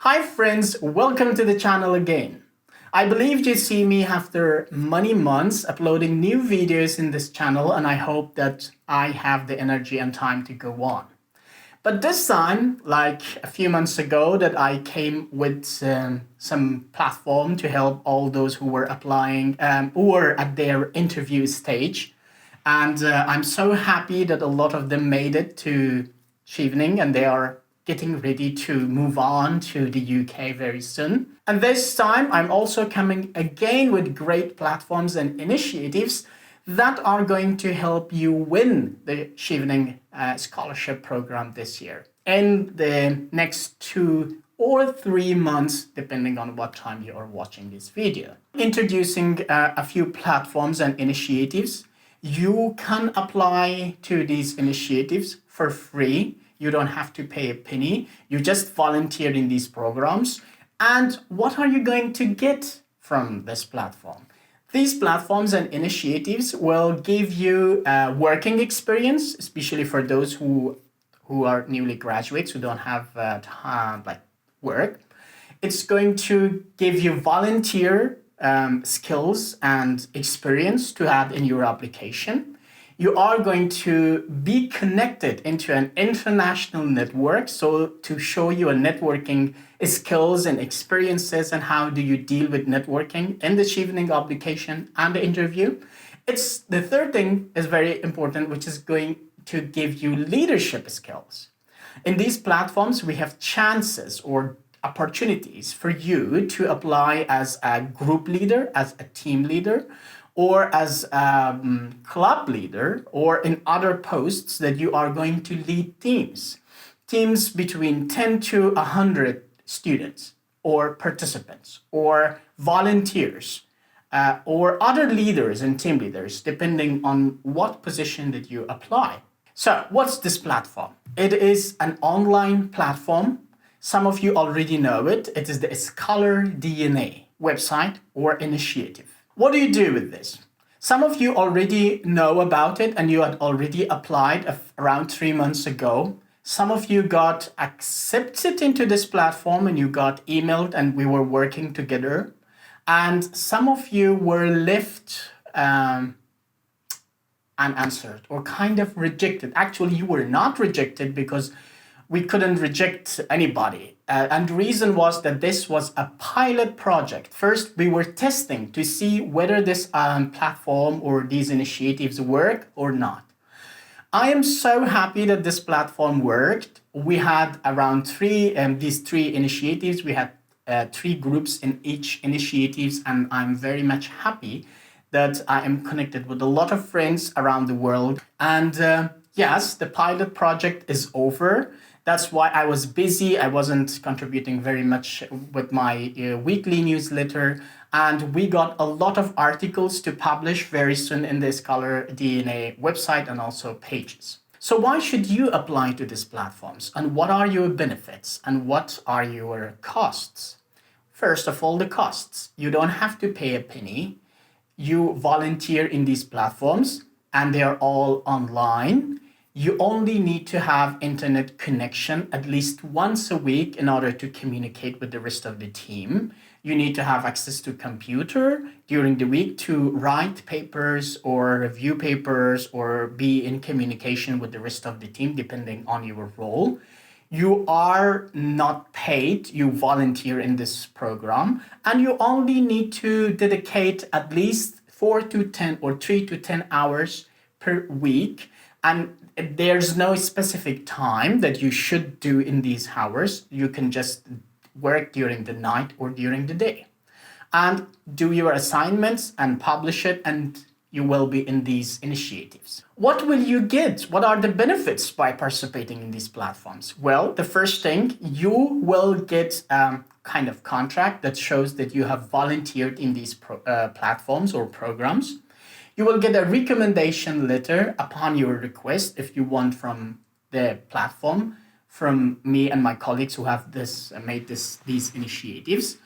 Hi friends, welcome to the channel again. I believe you see me after many months uploading new videos in this channel, and I hope that I have the energy and time to go on. But this time, like a few months ago, that I came with some platform to help all those who were applying, who were at their interview stage. And I'm so happy that a lot of them made it to Chevening and they are getting ready to move on to the UK very soon. And this time I'm also coming again with great platforms and initiatives that are going to help you win the Chevening Scholarship Program this year in the next 2 or 3 months, depending on what time you are watching this video. Introducing a few platforms and initiatives. You can apply to these initiatives for free. You don't have to pay a penny. You just volunteer in these programs. And what are you going to get from this platform? These platforms and initiatives will give you working experience, especially for those who are newly graduates who don't have work. It's going to give you volunteer skills and experience to add in your application. You are going to be connected into an international network, so to show you a networking skills and experiences and how do you deal with networking in the Chevening application and the interview. It's the third thing is very important, which is going to give you leadership skills. In these platforms, we have chances or opportunities for you to apply as a group leader, as a team leader, or as a club leader, or in other posts that you are going to lead teams. Teams between 10 to 100 students, or participants, or volunteers, or other leaders and team leaders, depending on what position that you apply. So what's this platform? It is an online platform. Some of you already know it. It is the ScholarDNA website or initiative. What do you do with this? Some of you already know about it and you had already applied around 3 months ago. Some of you got accepted into this platform and you got emailed and we were working together. And some of you were left unanswered or kind of rejected. Actually, you were not rejected because we couldn't reject anybody. And the reason was that this was a pilot project. First, we were testing to see whether this platform or these initiatives work or not. I am so happy that this platform worked. We had around these three initiatives. We had 3 groups in each initiatives, and I'm very much happy that I am connected with a lot of friends around the world. And yes, the pilot project is over. That's why I was busy. I wasn't contributing very much with my weekly newsletter. And we got a lot of articles to publish very soon in the ScholarDNA website and also pages. So why should you apply to these platforms? And what are your benefits? And what are your costs? First of all, the costs. You don't have to pay a penny. You volunteer in these platforms and they are all online. You only need to have internet connection at least once a week in order to communicate with the rest of the team. You need to have access to computer during the week to write papers or review papers or be in communication with the rest of the team depending on your role. You are not paid, you volunteer in this program, and you only need to dedicate at least 4 to 10 or 3 to 10 hours per week. And there's no specific time that you should do in these hours. You can just work during the night or during the day. And do your assignments and publish it, and you will be in these initiatives. What will you get? What are the benefits by participating in these platforms? Well, the first thing, you will get a kind of contract that shows that you have volunteered in these platforms or programs. You will get a recommendation letter upon your request if you want from the platform, from me and my colleagues who have made these initiatives.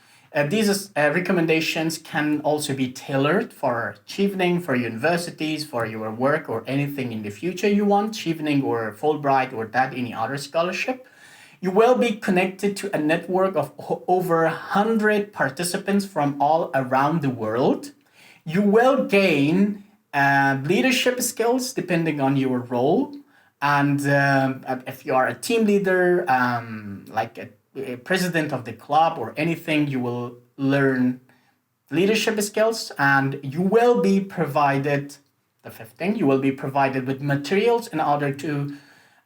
These recommendations can also be tailored for Chevening, for universities, for your work or anything in the future you want, Chevening or Fulbright or DAAD, any other scholarship. You will be connected to a network of over 100 participants from all around the world. You will gain leadership skills depending on your role. And if you are a team leader, like a president of the club or anything, you will learn leadership skills, and you will be provided, the fifth thing, you will be provided with materials in order to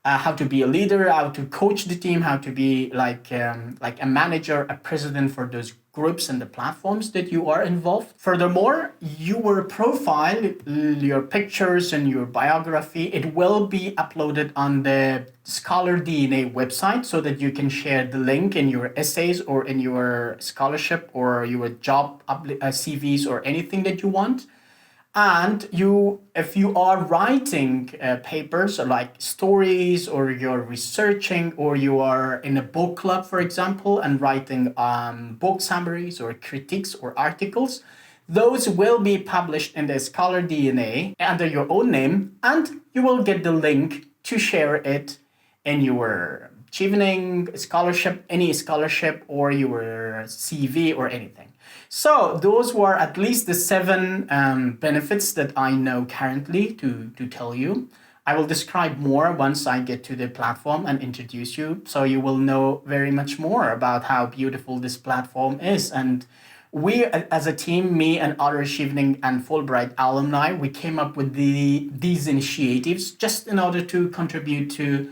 how to be a leader, how to coach the team, how to be like a manager, a president for those groups and the platforms that you are involved. Furthermore, your profile, your pictures and your biography, it will be uploaded on the ScholarDNA website so that you can share the link in your essays or in your scholarship or your job CVs or anything that you want. And if you are writing papers or like stories, or you're researching, or you are in a book club, for example, and writing book summaries or critiques or articles, those will be published in the ScholarDNA under your own name, and you will get the link to share it in your Chevening scholarship, any scholarship, or your CV or anything. So those were at least the 7 benefits that I know currently to tell you. I will describe more once I get to the platform and introduce you, so you will know very much more about how beautiful this platform is. And we, as a team, me and other Chevening and Fulbright alumni, we came up with these initiatives just in order to contribute to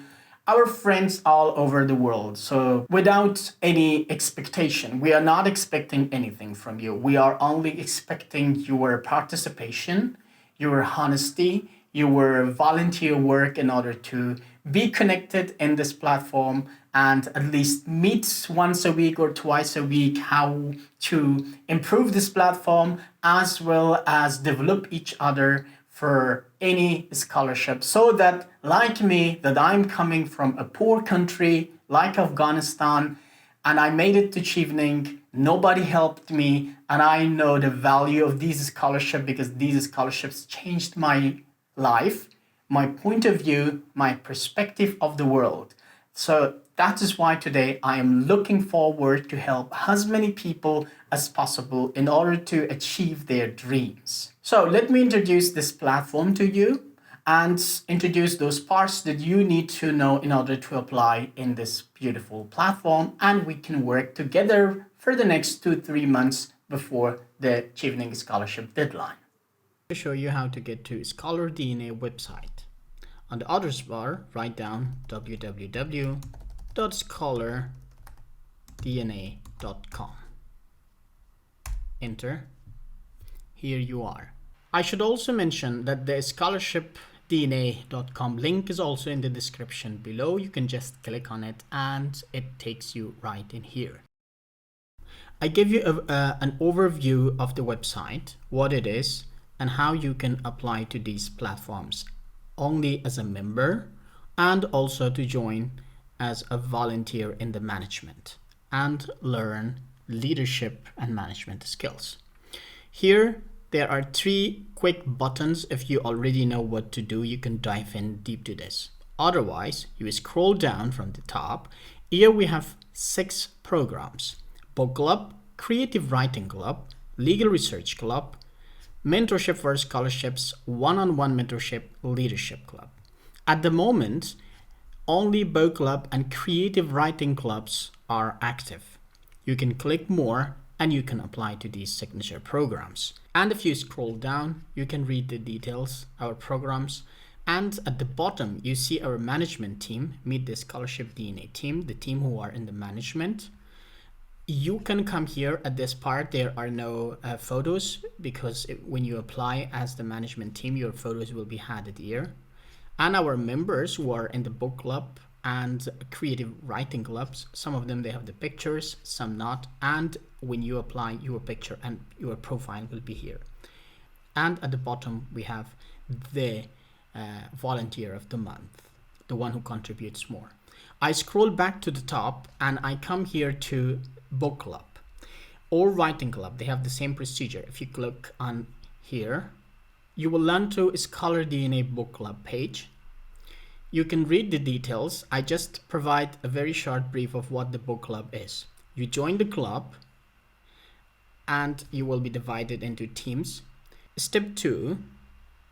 our friends all over the world. So without any expectation, we are not expecting anything from you. We are only expecting your participation, your honesty, your volunteer work in order to be connected in this platform and at least meet once a week or twice a week how to improve this platform, as well as develop each other for any scholarship, so that, like me, that I'm coming from a poor country like Afghanistan, and I made it to Chevening, nobody helped me, and I know the value of these scholarships because these scholarships changed my life, my point of view, my perspective of the world. So that is why today I am looking forward to help as many people as possible in order to achieve their dreams. So let me introduce this platform to you and introduce those parts that you need to know in order to apply in this beautiful platform, and we can work together for the next 2-3 months before the Chevening Scholarship deadline. To show you how to get to ScholarDNA website. On the address bar, write down www.scholardna.com. Enter. Here you are. I should also mention that the ScholarshipDNA.com link is also in the description below. You can just click on it and it takes you right in here. I give you an overview of the website, what it is, and how you can apply to these platforms only as a member, and also to join as a volunteer in the management and learn leadership and management skills. Here there are 3 quick buttons. If you already know what to do, you can dive in deep to this. Otherwise, you scroll down from the top. Here we have 6 programs: Book Club, Creative Writing Club, Legal Research Club, Mentorship for Scholarships, One-on-One Mentorship, Leadership Club. At the moment, only Book Club and Creative Writing Clubs are active. You can click more and you can apply to these signature programs. And if you scroll down, you can read the details, our programs, and at the bottom you see our management team, meet the Scholarship DNA team, the team who are in the management. You can come here at this part. There are no photos because when you apply as the management team, your photos will be added here. And our members who are in the book club and creative writing clubs, some of them they have the pictures, some not, and when you apply, your picture and your profile will be here. And at the bottom we have the volunteer of the month, the one who contributes more. I scroll back to the top and I come here to book club or writing club. They have the same procedure. If you click on here, you will land to ScholarDNA book club page. You can read the details. I just provide a very short brief of what the book club is. You join the club and you will be divided into teams. Step 2,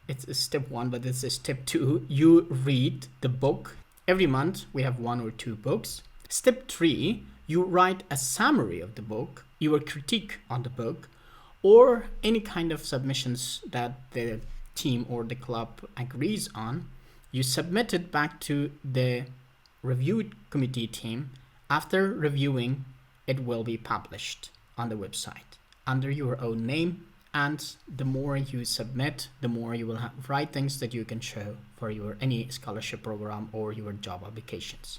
it's a step 1, but it's a step 2. You read the book. Every month we have 1 or 2 books. Step 3, you write a summary of the book, your critique on the book, or any kind of submissions that the team or the club agrees on. You submit it back to the review committee team. After reviewing, it will be published on the website under your own name. And the more you submit, the more you will have writings that you can show for your any scholarship program or your job applications.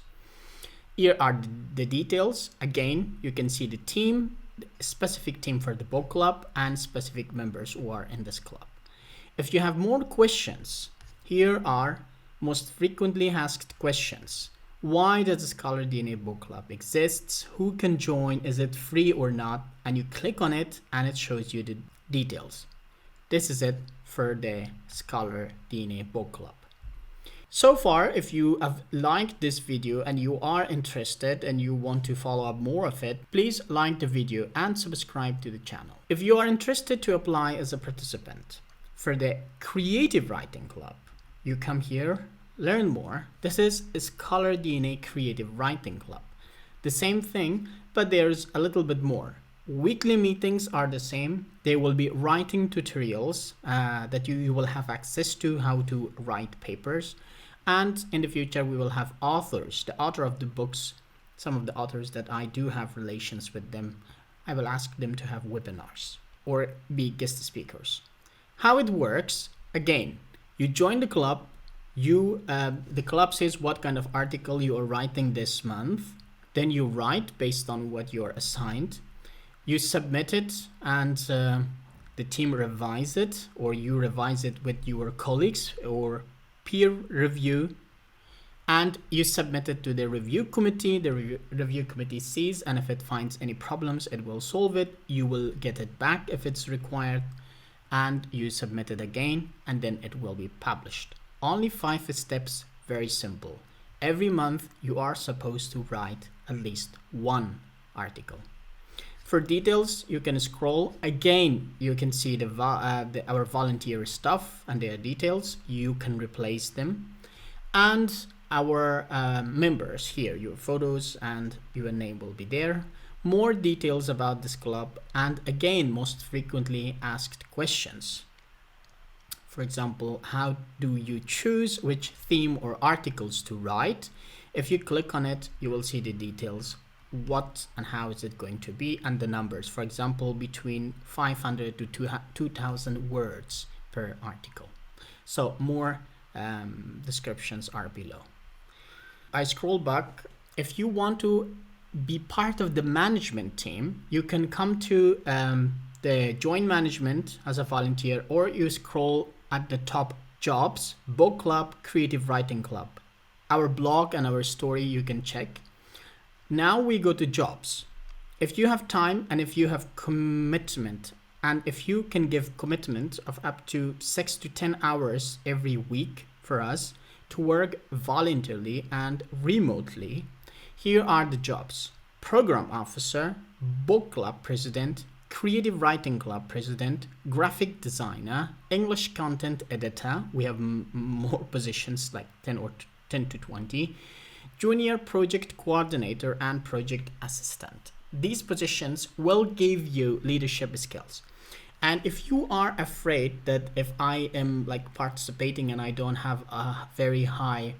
Here are the details. Again, you can see the team, the specific team for the book club, and specific members who are in this club. If you have more questions, here are most frequently asked questions. Why does the ScholarDNA book club exists? Who can join? Is it free or not? And you click on it and it shows you the details. This is it for the ScholarDNA book club. So far, if you have liked this video and you are interested and you want to follow up more of it, please like the video and subscribe to the channel. If you are interested to apply as a participant for the Creative Writing Club, you come here, learn more. This is a ScholarDNA Creative Writing Club. The same thing, but there's a little bit more. Weekly meetings are the same. There will be writing tutorials that you will have access to how to write papers. And in the future, we will have authors, the author of the books, some of the authors that I do have relations with them. I will ask them to have webinars or be guest speakers. How it works, again, you join the club. The club says what kind of article you are writing this month. Then you write based on what you're assigned. You submit it and the team revise it, or you revise it with your colleagues or peer review, and you submit it to the review committee. The review committee sees, and if it finds any problems, it will solve it. You will get it back if it's required, and you submit it again, and then it will be published. Only 5 steps, very simple. Every month you are supposed to write at least 1 article. For details, you can scroll. Again, you can see our volunteer stuff and their details. You can replace them. And our members here, your photos and your name will be there. More details about this club, and again, most frequently asked questions. For example, how do you choose which theme or articles to write? If you click on it, you will see the details. What and how is it going to be, and the numbers. For example, between 500 to 2,000 words per article. So more descriptions are below. I scroll back. If you want to be part of the management team, you can come to the join management as a volunteer, or you scroll at the top, jobs, book club, creative writing club. Our blog and our story you can check. Now we go to jobs. If you have time and if you have commitment, and if you can give commitment of up to 6 to 10 hours every week for us to work voluntarily and remotely, here are the jobs: program officer, book club president, creative writing club president, graphic designer, English content editor. We have more positions, like 10 to 20. Junior project coordinator and project assistant. These positions will give you leadership skills. And if you are afraid that if I am like participating and I don't have a very high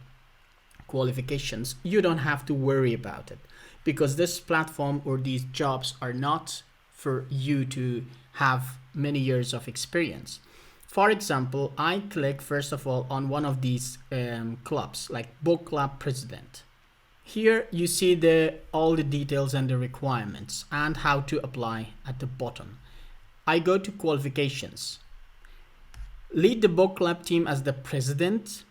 qualifications, you don't have to worry about it, because this platform or these jobs are not for you to have many years of experience. For example, I click first of all on one of these clubs, like book club president. Here you see all the details and the requirements and how to apply at the bottom. I go to qualifications. Lead the book club team as the president.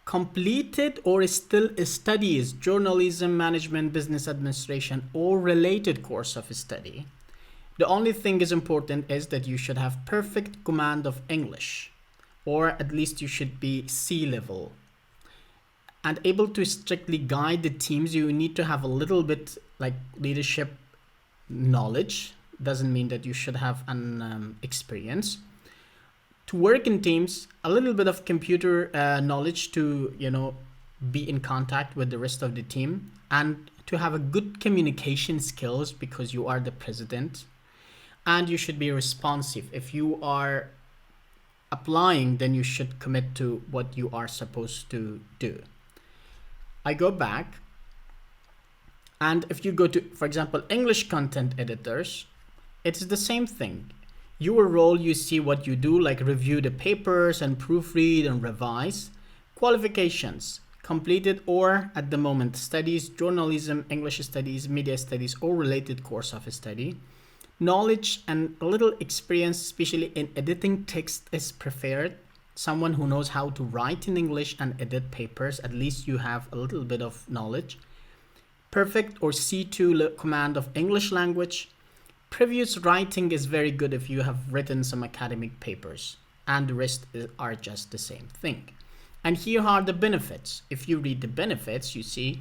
Completed or still studies journalism, management, business administration, or related course of study. The only thing is important is that you should have perfect command of English, or at least you should be C level. and able to strictly guide the teams, you need to have a little bit like leadership knowledge. Doesn't mean that you should have an experience. To work in teams, a little bit of computer knowledge to, be in contact with the rest of the team, and to have a good communication skills because you are the president, and you should be responsive. If you are applying, then you should commit to what you are supposed to do. I go back, and if you go to, for example, English content editors, it's the same thing. Your role, you see what you do, like review the papers and proofread and revise. Qualifications, completed or at the moment studies, journalism, English studies, media studies, or related course of study. Knowledge and a little experience, especially in editing text, is preferred. Someone who knows how to write in English and edit papers, at least you have a little bit of knowledge. Perfect or C2 command of English language. Previous writing is very good if you have written some academic papers, and the rest are just the same thing. And here are the benefits. If you read the benefits, you see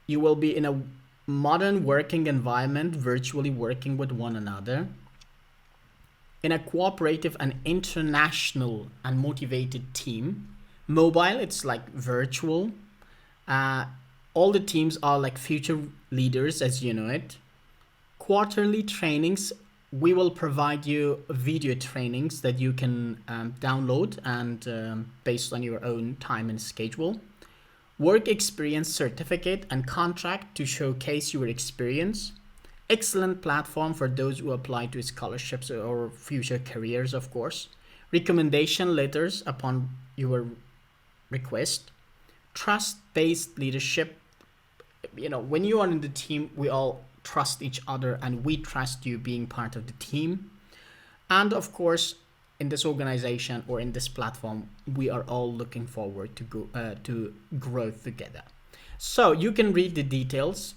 you will be in a modern working environment, virtually working with one another, in a cooperative and international and motivated team. Mobile, it's like virtual. All the teams are like future leaders, as you know it. Quarterly trainings, we will provide you video trainings that you can download and based on your own time and schedule. Work experience certificate and contract to showcase your experience. Excellent platform for those who apply to scholarships or future careers, of course. Recommendation letters upon your request. Trust-based leadership. When you are in the team, we all trust each other and we trust you being part of the team. And of course, in this organization or in this platform, we are all looking forward to growth together. So you can read the details.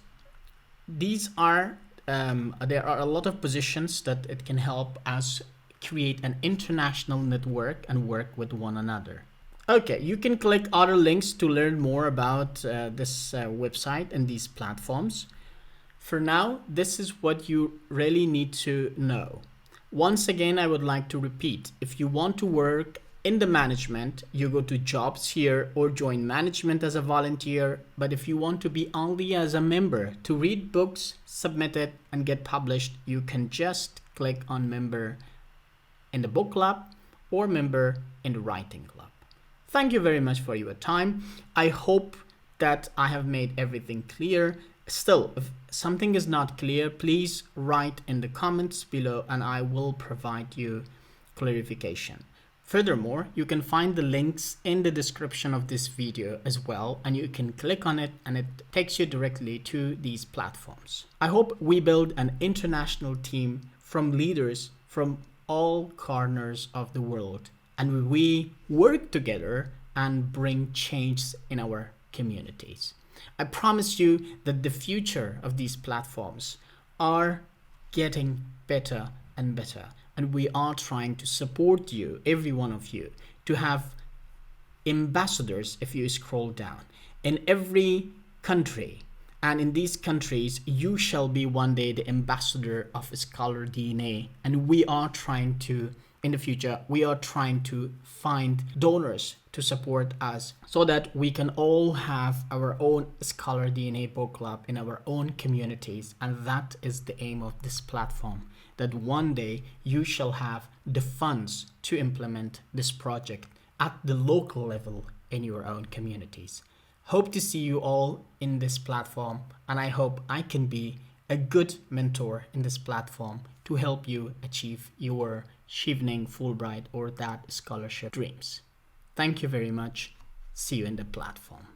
These are there are a lot of positions that it can help us create an international network and work with one another. Okay, you can click other links to learn more about this website and these platforms. For now, this is what you really need to know. Once again, I would like to repeat, if you want to work in the management, you go to jobs here or join management as a volunteer. But if you want to be only as a member to read books, submit it and get published, you can just click on member in the book club or member in the writing club. Thank you very much for your time. I hope that I have made everything clear. Still, if something is not clear, please write in the comments below and I will provide you clarification. Furthermore, you can find the links in the description of this video as well, and you can click on it and it takes you directly to these platforms. I hope we build an international team from leaders from all corners of the world, and we work together and bring change in our communities. I promise you that the future of these platforms are getting better and better. And we are trying to support you, every one of you, to have ambassadors, if you scroll down, in every country. And in these countries, you shall be one day the ambassador of ScholarDNA. And we are trying to, in the future, we are trying to find donors to support us so that we can all have our own ScholarDNA book club in our own communities. And that is the aim of this platform, that one day you shall have the funds to implement this project at the local level in your own communities. Hope to see you all in this platform, and I hope I can be a good mentor in this platform to help you achieve your Chevening, Fulbright, or DAAD scholarship dreams. Thank you very much. See you in the platform.